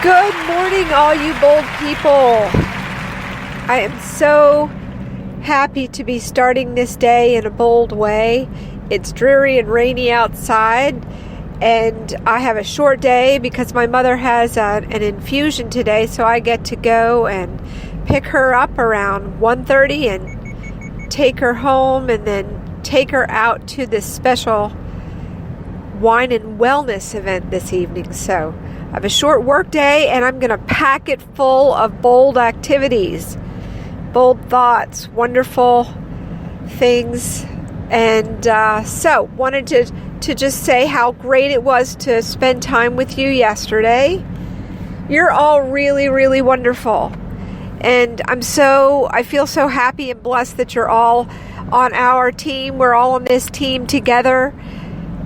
Good morning, all you bold people. I am so happy to be starting this day in a bold way. It's dreary and rainy outside, and I have a short day because my mother has an infusion today, so I get to go and pick her up around 1:30 and take her home and then take her out to this special wine and wellness event this evening. So I have a short work day, and I'm going to pack it full of bold activities, bold thoughts, wonderful things. And so wanted to just say how great it was to spend time with you yesterday. You're all really, really wonderful. And I feel so happy and blessed that you're all on our team. We're all on this team together.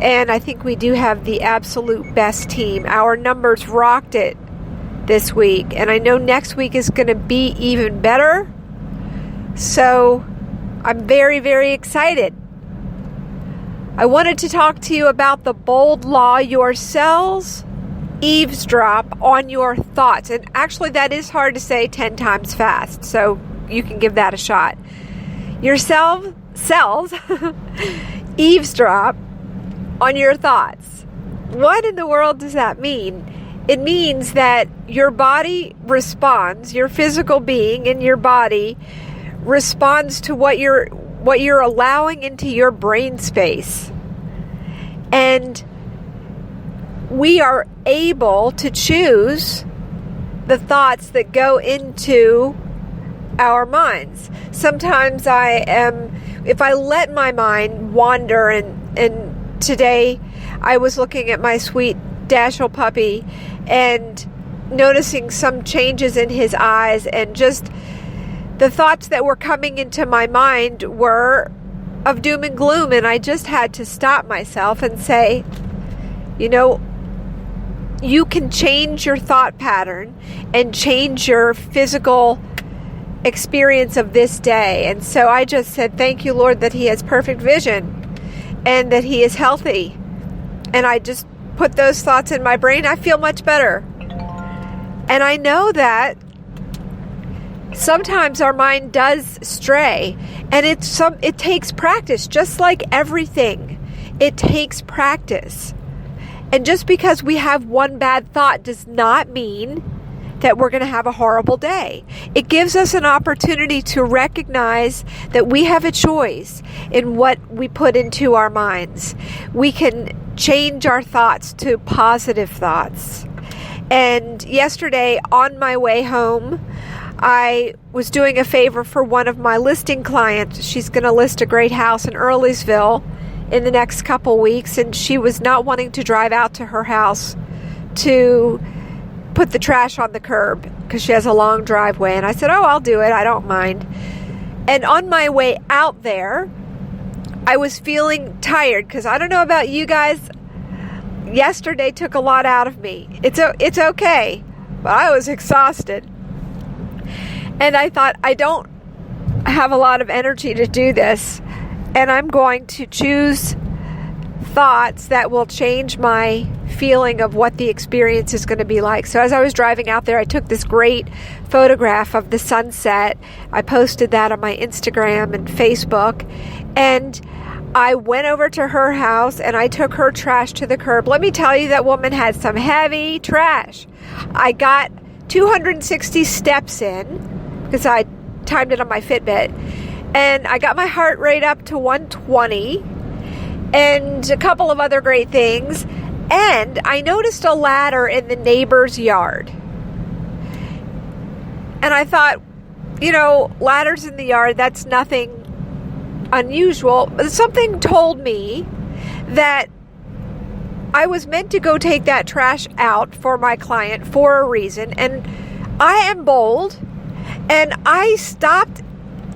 And I think we do have the absolute best team. Our numbers rocked it this week. And I know next week is going to be even better. So I'm very, very excited. I wanted to talk to you about the bold law. Your cells eavesdrop on your thoughts. And actually that is hard to say 10 times fast. So you can give that a shot. Your cells eavesdrop on your thoughts. What in the world does that mean? It means that your body responds, your physical being in your body responds to what you're allowing into your brain space. And we are able to choose the thoughts that go into our minds. Sometimes if I let my mind wander, and today I was looking at my sweet Dashel puppy and noticing some changes in his eyes, and just the thoughts that were coming into my mind were of doom and gloom, and I just had to stop myself and say, you can change your thought pattern and change your physical experience of this day. And so I just said, thank you, Lord, that he has perfect vision and that he is healthy. And I just put those thoughts in my brain. I feel much better. And I know that sometimes our mind does stray, and it takes practice, just like everything. It takes practice. And just because we have one bad thought does not mean that we're going to have a horrible day. It gives us an opportunity to recognize that we have a choice in what we put into our minds. We can change our thoughts to positive thoughts. And yesterday, on my way home, I was doing a favor for one of my listing clients. She's going to list a great house in Earlysville in the next couple weeks, and she was not wanting to drive out to her house to put the trash on the curb because she has a long driveway. And I said, I'll do it. I don't mind. And on my way out there, I was feeling tired because I don't know about you guys. Yesterday took a lot out of me. It's okay, but I was exhausted. And I thought, I don't have a lot of energy to do this, and I'm going to choose thoughts that will change my feeling of what the experience is going to be like. So as I was driving out there, I took this great photograph of the sunset. I posted that on my Instagram and Facebook, and I went over to her house and I took her trash to the curb. Let me tell you, that woman had some heavy trash. I got 260 steps in because I timed it on my Fitbit, and I got my heart rate up to 120 and a couple of other great things. And I noticed a ladder in the neighbor's yard. And I thought, ladders in the yard, that's nothing unusual. But something told me that I was meant to go take that trash out for my client for a reason. And I am bold. And I stopped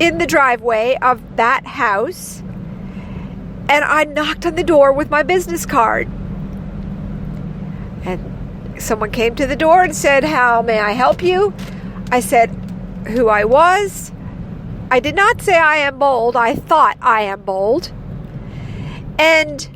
in the driveway of that house, and I knocked on the door with my business card. And someone came to the door and said, "How may I help you?" I said who I was. I did not say I am bold. I thought I am bold. And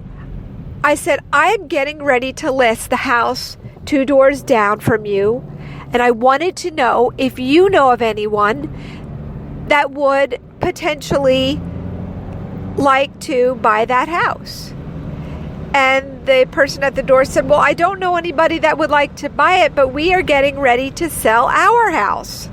I said, I am getting ready to list the house 2 doors down from you. And I wanted to know if you know of anyone that would potentially like to buy that house. And the person at the door said, well, I don't know anybody that would like to buy it, but we are getting ready to sell our house.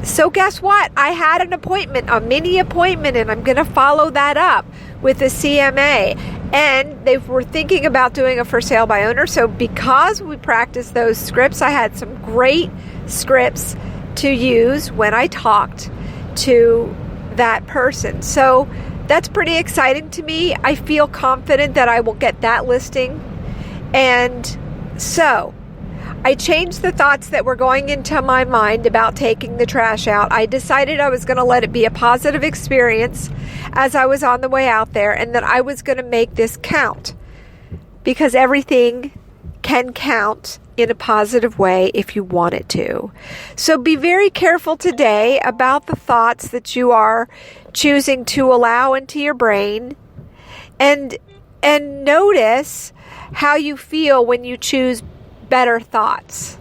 So guess what? I had an appointment, a mini appointment, and I'm going to follow that up with the CMA. And they were thinking about doing a for sale by owner. So because we practiced those scripts, I had some great scripts to use when I talked to that person. So that's pretty exciting to me. I feel confident that I will get that listing. And so I changed the thoughts that were going into my mind about taking the trash out. I decided I was going to let it be a positive experience as I was on the way out there, and that I was going to make this count, because everything can count in a positive way if you want it to. So be very careful today about the thoughts that you are choosing to allow into your brain, and notice how you feel when you choose better thoughts.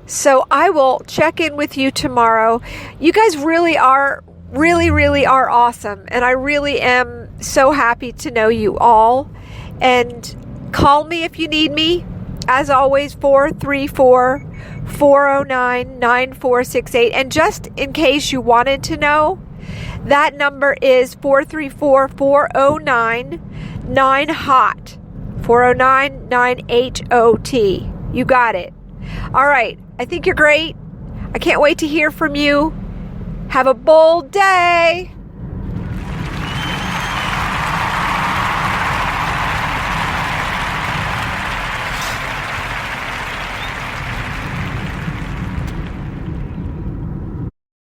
So I will check in with you tomorrow. You guys really are awesome, and I really am so happy to know you all. And call me if you need me. As always, 434-409-9468. And just in case you wanted to know, that number is 434-409-9HOT. 409-9HOT. You got it. All right. I think you're great. I can't wait to hear from you. Have a bold day.